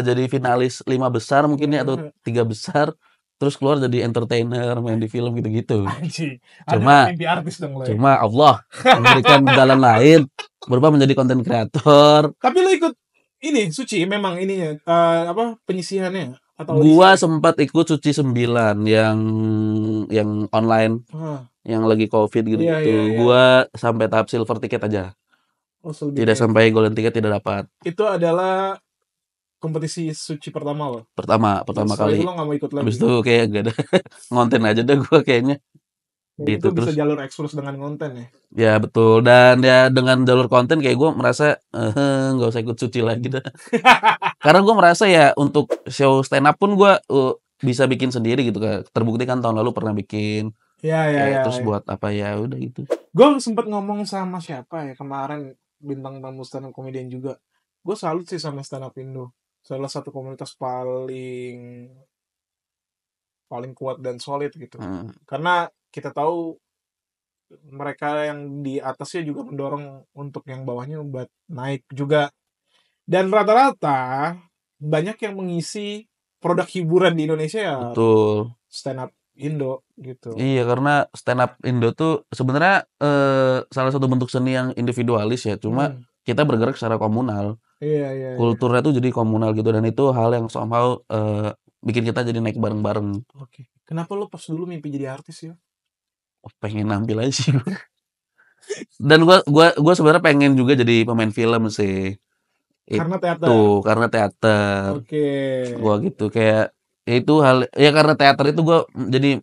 jadi finalis 5 besar mungkin ya, atau 3 besar, terus keluar jadi entertainer, main di film gitu-gitu. Anjing. Cuma- Ada mimpi artis dong lo ya. Cuma Allah memberikan jalan lain berupa menjadi konten kreator. Tapi lo ikut ini Suci memang ininya apa penyisihannya atau Gua audisi? sempat ikut Suci 9 yang online, Ah, yang lagi Covid gitu-gitu. Iya, iya, iya. Gua sampai tahap silver ticket aja. oh selebihnya. Tidak sampai golden ticket, tidak dapat. Itu adalah kompetisi Suci pertama lo. Pertama Setelah kali. itu lo nggak mau ikut lagi. Habis itu kayak gak ada ngonten aja dah gua kayaknya. Jadi gitu itu bisa terus. jalur eksklusif dengan konten ya. Ya betul, dan ya dengan jalur konten kayak gua merasa nggak usah ikut Suci lagi dah. Karena gua merasa ya untuk show stand up pun gua bisa bikin sendiri gitu kan. Terbukti kan tahun lalu pernah bikin. Ya, ya, Ya, ya. terus buat apa ya udah gitu. Gue sempat ngomong sama siapa ya kemarin, bintang tamu stand up comedian juga. Gue salut sih sama stand up Indo. Salah satu komunitas paling kuat dan solid gitu. Hmm. Karena kita tahu mereka yang di atasnya juga mendorong untuk yang bawahnya buat naik juga. Dan rata-rata banyak yang mengisi produk hiburan di Indonesia ya Betul. stand up Indo gitu. Iya, karena stand up Indo tuh sebenarnya salah satu bentuk seni yang individualis ya. Cuma kita bergerak secara komunal. Iya, iya. Kulturnya tuh jadi komunal gitu, dan itu hal yang somehow bikin kita jadi naik bareng-bareng. Oke. Kenapa lo pas dulu mimpi jadi artis ya? Pengen nampil aja sih. Dan gua sebenarnya pengen juga jadi pemain film sih. Karena teater. Tuh, karena teater. Oke. Gua gitu kayak ya itu hal ya, karena teater itu gua jadi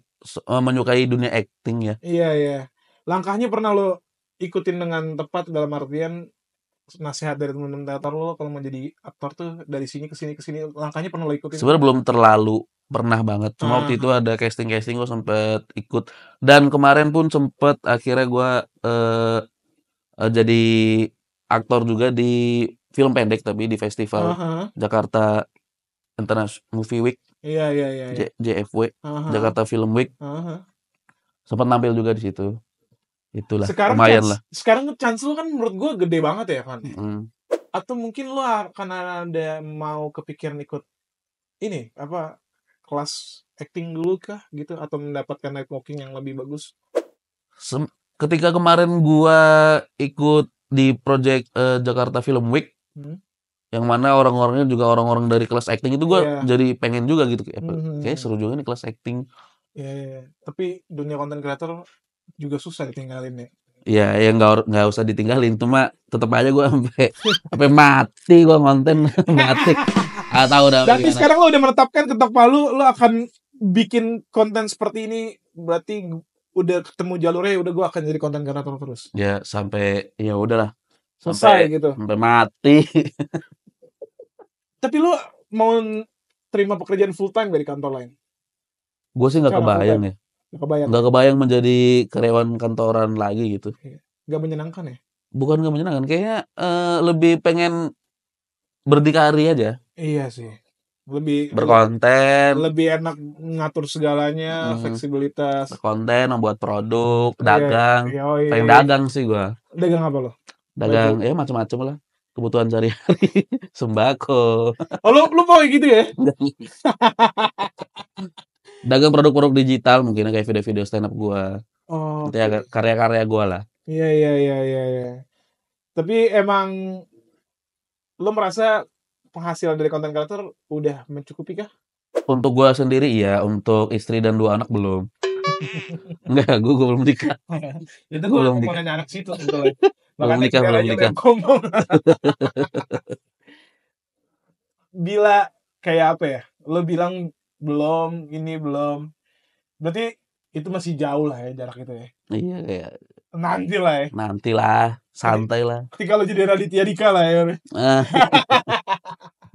menyukai dunia acting ya. Iya, iya. Langkahnya pernah lo ikutin dengan tepat dalam artian nasihat dari teman-teman teater lo kalau mau jadi aktor tuh dari sini ke sini ke sini, langkahnya pernah lo ikutin? Sebenarnya belum terlalu pernah banget. Cuma waktu itu ada casting gue sempet ikut, dan kemarin pun sempet akhirnya gua jadi aktor juga di film pendek, tapi di festival Aha. Jakarta International Movie Week. Iya, iya, iya, iya. JFW, Aha, Jakarta Film Week. aha. Sempat nampil juga di situ. Itulah, Sekarang lumayan lah. chance lu kan menurut gua gede banget ya, Van. Mm. Atau mungkin lu akan ada mau kepikiran ikut ini apa kelas acting dulu kah gitu atau mendapatkan networking yang lebih bagus? Ketika kemarin gua ikut di project Jakarta Film Week, Hmm. yang mana orang-orangnya juga orang-orang dari kelas acting itu, gua Iya. jadi pengen juga gitu. Kayak Hmm. seru juga nih kelas acting. Iya, iya. Tapi dunia konten kreator juga susah ditinggalin ya. Ya, ya nggak usah ditinggalin, cuma tetap aja gua sampai mati gua konten mati. Tahu dah Berarti gimana. sekarang lo udah menetapkan ketok palu lo akan bikin konten seperti ini, berarti udah ketemu jalurnya, udah gue akan jadi konten kreator terus. Ya sampai ya udahlah. Selesai gitu. Sampai mati. Tapi lo mau terima pekerjaan full time dari kantor lain? Gue sih nggak Secara kebayang full-time. ya. Gak kebayang. Nggak kebayang menjadi karyawan kantoran lagi gitu. Gak menyenangkan ya? Bukan nggak menyenangkan, kayaknya lebih pengen berdikari aja. Iya sih. Lebih Berkonten, lebih enak ngatur segalanya, fleksibilitas. berkonten, membuat produk, dagang. Iya. Pengen dagang sih gua. Dagang apa lo? Dagang ya macam-macam lah. Kebutuhan sehari-hari, sembako. Oh lu mau kayak gitu ya? Dagang produk-produk digital mungkin kayak video-video stand up gua. Oh. Nanti agak karya-karya gua lah. Iya. Tapi emang lo merasa penghasilan dari konten kreator udah mencukupi kah? Untuk gua sendiri iya, untuk istri dan 2 anak belum. Enggak, gua belum nikah. Itu Gua belum gue nikah. anak situ sebetulnya. Belum Makanya nikah, biar belum aja nikah. lo yang ngomong. Bila kayak apa ya? Lo bilang belum, ini belum. Berarti itu masih jauh lah ya jarak itu ya. Iya kayak Nantilah ya. santai lah. Ketika lo jadi Raditya Dika lah ya.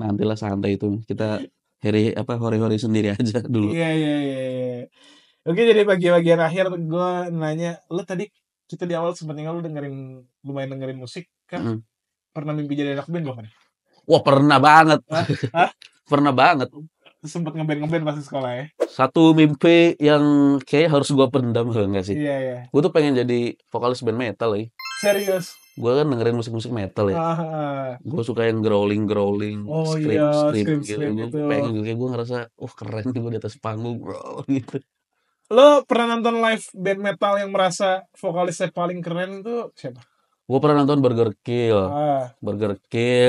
Nantilah santai itu. Kita hori-hori sendiri aja dulu. Iya. Oke, jadi bagian akhir gue nanya, lo tadi kita di awal sebenarnya lo lumayan dengerin musik kan? Pernah mimpi jadi anak band belum? Wah, pernah banget. Hah? Pernah banget. Sempet ngeband pas sekolah ya? Satu mimpi yang kayak harus gua pendam, enggak sih? Iya. Gue tuh pengen jadi vokalis band metal ya. Serius? Gue kan dengerin musik-musik metal ya. Gue suka yang growling, oh, scream gitu. Gue pengen juga, gue ngerasa, keren nih gue di atas panggung, bro, gitu. Lo pernah nonton live band metal yang merasa vokalisnya paling keren itu siapa? Gue pernah nonton Burger Kill,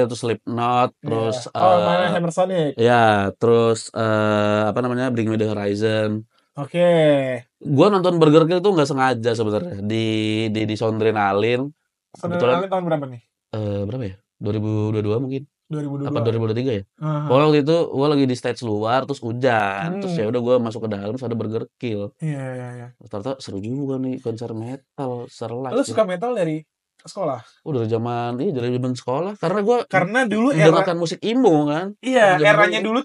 terus Slipknot, terus mana Hammer Sonic? Ya, terus Bring Me The Horizon. Oke. Gue nonton Burger Kill tuh nggak sengaja sebenarnya di Soundrenalin. Kebetulan tahun berapa nih? Berapa ya? 2022 mungkin. 2022. Apa 2023 ya? Pokoknya waktu itu gue lagi di stage luar, terus hujan, terus ya udah gue masuk ke dalam, terus ada Burger Kill. Iya. Ternyata seru juga nih konser metal, seru lah. Lo suka metal dari sekolah? Dari zaman sekolah, karena dulu mendengarkan musik emo kan. Iya, eranya dulu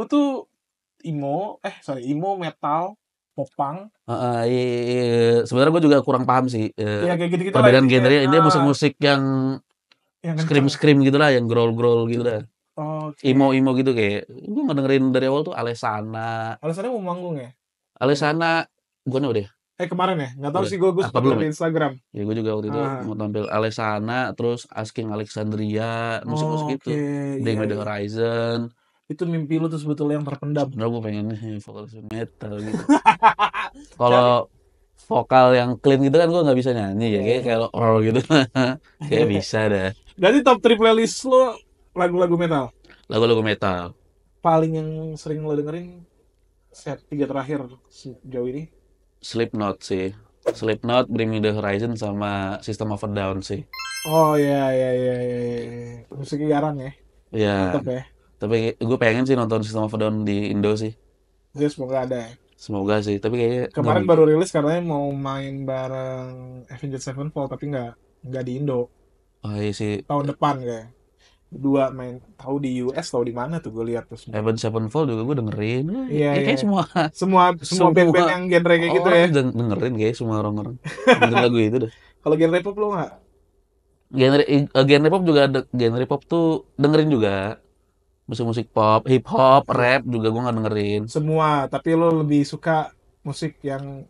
tuh emo, metal, popang. Iya. Sebenarnya gue juga kurang paham sih. Iya, kayak gitu-gitu lah. Perbedaan genre ini musik-musik yang scream gitu lah, yang growl gitu lah. Emo gitu kayak. Gue ngedengerin dari awal tuh Alesana. Alesana mau manggung ya? Alesana bukan udah. Kemarin ya? Nggak tahu sih, gue sempat lihat di Instagram. Ya gue juga waktu itu mau tampil Alesana, terus Asking Alexandria, musik-musik itu. Bring Me The Horizon. Itu mimpi lu tuh sebetulnya yang terpendam. Sebenarnya gue pengen vokalis metal gitu. Kalau vokal yang clean gitu kan gue nggak bisa nyanyi ya, kayak kalau gitu kayak bisa dah. Berarti top 3 playlist lo lagu-lagu metal? Lagu-lagu metal. Paling yang sering lo dengerin set 3 terakhir sejauh ini? Slipknot sih. Slipknot, Bring Me The Horizon, sama System of a Down sih. Oh iya. Musik garang ya? Iya. Mantap ya? Tapi gue pengen sih nonton System of a Down di Indo sih. Ya semoga ada ya. Semoga sih, tapi kayaknya kemarin baru rilis katanya mau main bareng Avenged Sevenfold tapi nggak di Indo. Oh iya sih. Tahun depan kayak. Berdua main, tahu di US, tahu di mana tuh gue lihat tuh. Avenged Sevenfold juga gue dengerin. Iya. Kayak semua band-band yang genre kayak gitu ya. Dengerin kayak semua orang-orang. Dengerin lagu itu deh. Kalau genre pop lo nggak? Genre pop juga ada, genre pop tuh dengerin juga. musik-musik pop, hip hop, rap juga gue nggak dengerin. Semua, tapi lo lebih suka musik yang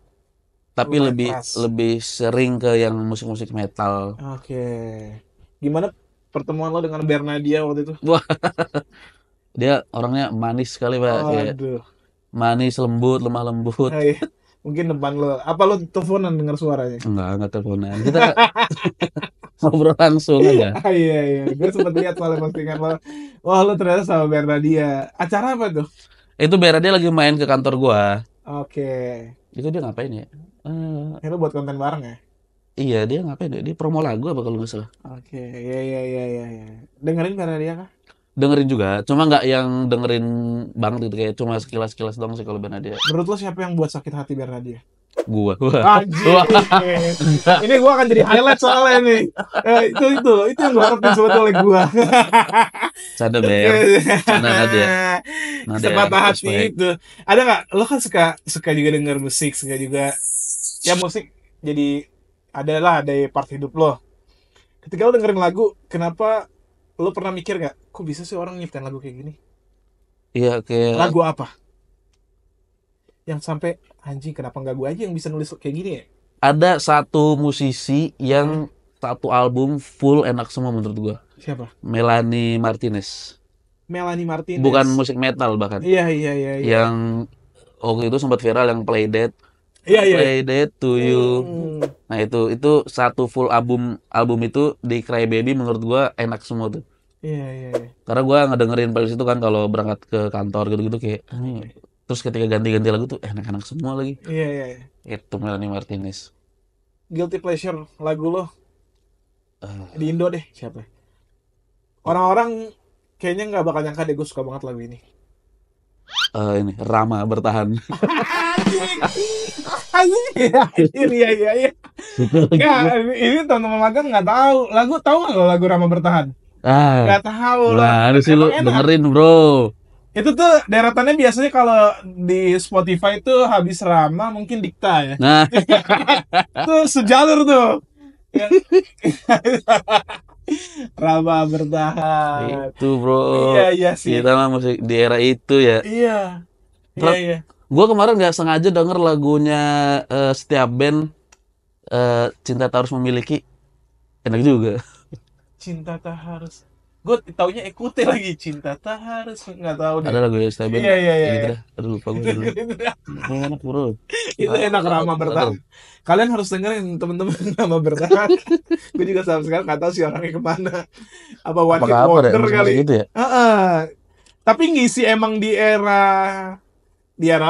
Tapi lumayan lebih keras. lebih sering ke yang musik-musik metal. Oke. Gimana pertemuan lo dengan Bernadia waktu itu? Wah, dia orangnya manis sekali pak, kayak Aduh. manis, lembut, lemah lembut. Hai. Mungkin depan lo. Apa lo teleponan dengar suaranya? Enggak teleponan. Kita ngobrol langsung aja. Ah, iya, iya. Gue sempat lihat soalnya postingan lo. Wah, lo ternyata sama Bernadia. Acara apa tuh? Itu Bera dia lagi main ke kantor gua. Oke. Itu dia ngapain ya? Lo buat konten bareng ya? Iya dia ngapain ya? Dia promo lagu apa kalau nggak salah. Oke. Iya, iya, iya, iya, iya. Dengerin Bernadia kah? Dengerin juga, cuma nggak yang dengerin banget gitu, kayak cuma sekilas-sekilas dong sih kalau Bernadette. Menurut lo siapa yang buat sakit hati Bernadia? Gua. Wah. Anjir. Ini gua akan jadi highlight soalnya nih. Itu yang gua harapin sebetulnya gua. Canda Ber. Canda Nadia. Nadia. Sepatah hati Respect. itu. Ada nggak? Lo kan suka juga denger musik, suka juga ya musik jadi ada part hidup lo. Ketika lo dengerin lagu, kenapa lo pernah mikir nggak? Kok bisa sih orang nyiptain lagu kayak gini? Iya kayak Lagu apa? Yang sampai anjing kenapa nggak gue aja yang bisa nulis kayak gini ya? ada satu musisi yang satu album full enak semua menurut gua. Siapa? Melanie Martinez. Melanie Martinez. Bukan musik metal bahkan. Iya, iya, iya, iya. Yang waktu itu sempat viral yang Play Dead. Iya, iya. Play Dead to You. Hmm. Nah itu satu full album itu di Cry Baby menurut gua enak semua tuh. Iya, iya, iya. Karena gua ngedengerin playlist itu kan kalau berangkat ke kantor gitu-gitu kayak terus ketika ganti-ganti lagu tuh enak-enak semua lagi. Iya, iya, iya. Itu Melanie Martinez. Guilty pleasure lagu lo Eh, di Indo deh siapa? Orang-orang kayaknya nggak bakal nyangka deh gue suka banget lagu ini. ini Rama Bertahan. Anjir, iya, iya, iya. Nggak, ini teman-teman magang nggak tahu. Tahu nggak lo lagu Rama Bertahan? Nggak tahu. Gimana sih lu Emang enak. dengerin bro? Itu tuh deretannya biasanya kalau di Spotify tuh habis Rama mungkin Dikta ya. Nah Tuh sejalur tuh. Ya. Rama Bertahan. itu bro. Iya, iya sih. Kita mah musik di era itu ya. Iya. Iya, iya. Gue kemarin nggak sengaja denger lagunya setiap band Cinta Tak Harus Memiliki. Enak juga. Cinta tak harus. Gue taunya Ekute lagi. Cinta tak harus. Nggak tahu deh. Ada lagu setiap band. Iya, iya, iya, Kayak gitu iya. dah. Aduh lupa gue dulu. Enak bro. Itu enak Rama Bertahan. Kalian harus dengerin temen-temen Rama Bertahan. Gue juga sampai sekarang nggak tahu sih orangnya kemana. Apa one hit Apakah apa deh? wonder kali. Gitu ya? Tapi ngisi emang di era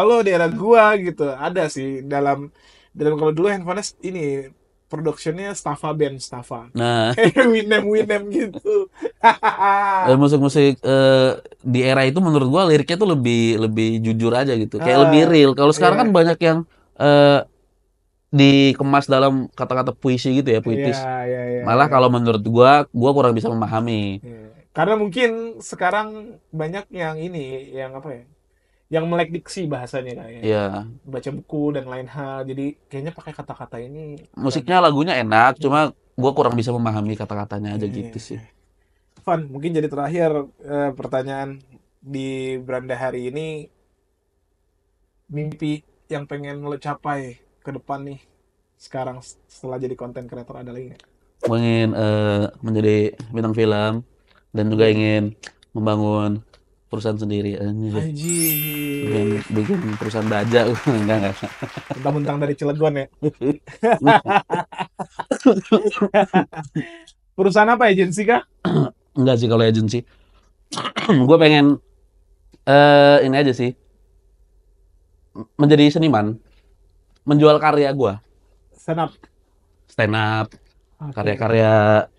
lo, di era gua gitu. Ada sih dalam kalau dulu handphonenya ini productionnya Staffa Band Staffa. Nah, Winem gitu. musik-musik di era itu menurut gua liriknya tuh lebih jujur aja gitu. Kayak Ah, lebih real. Kalau sekarang iya. kan banyak yang dikemas dalam kata-kata puisi gitu ya, puitis. Iya, iya, iya, Malah iya. kalau menurut gua kurang bisa memahami. Iya. Karena mungkin sekarang banyak yang ini, yang apa ya? Yang melek diksi bahasanya kayak Iya, baca buku dan lain hal. Jadi kayaknya pakai kata-kata ini. musiknya lagunya enak, cuma gua kurang bisa memahami kata-katanya aja gitu sih. Van, mungkin jadi terakhir pertanyaan di beranda hari ini, mimpi yang pengen lo capai ke depan nih sekarang setelah jadi konten kreator ada lagi nggak? Gua ingin menjadi bintang film dan juga ingin membangun perusahaan sendiri. Anjir. Anjir, Bikin perusahaan baja. Enggak. mentang-mentang dari Cilegon ya. Perusahaan apa, agensi kah? Enggak sih kalau agency. Gue pengen ini aja sih. Menjadi seniman, menjual karya gue, Stand up. stand up, Oke. karya-karya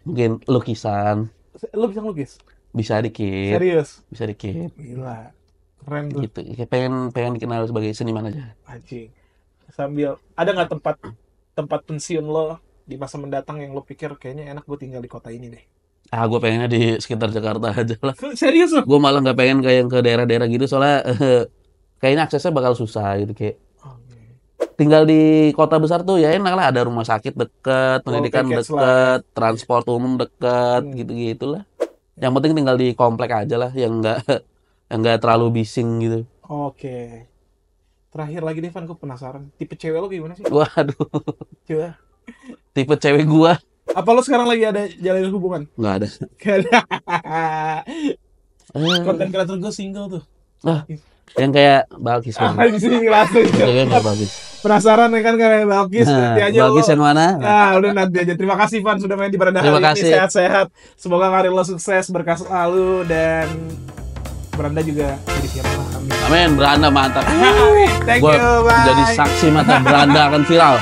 mungkin lukisan, Lo bisa ngelukis? bisa dikit, Serius? bisa dikit, Gila. Keren tuh. gitu. Kayak pengen dikenal sebagai seniman aja. Anjing. Sambil ada nggak tempat pensiun lo di masa mendatang yang lo pikir kayaknya enak gue tinggal di kota ini deh? Gue pengennya di sekitar Jakarta aja lah. Serius lo? Gue malah nggak pengen kayak yang ke daerah-daerah gitu, soalnya kayaknya aksesnya bakal susah gitu. Kayak tinggal di kota besar tuh ya enak lah, ada rumah sakit deket, pendidikan package deket, transport umum deket, Hmm. gitu-gitulah. Yang penting tinggal di komplek aja lah, yang nggak terlalu bising gitu. Oke. Terakhir lagi Devan, gue penasaran. Tipe cewek lo gimana sih? Waduh, Coba. tipe cewek gua Apa lo sekarang lagi ada jalin hubungan? nggak ada. Gak ada. Eh, Konten kreator gue single tuh. ah, yang kayak Balkis kan. Anjing langsung. Yang kayak Balkis. Penasaran ya kan kayak Balkis? Nanti aja Balkis lo. yang mana? Nah, udah nanti aja. Terima kasih Van sudah main di Beranda Terima hari ini. kasih. Sehat-sehat. Semoga karir lo sukses, berkah selalu, dan Beranda juga jadi viral. Amin. Amin, Beranda mantap. Thank Gua you, bye. jadi saksi mata Beranda akan viral.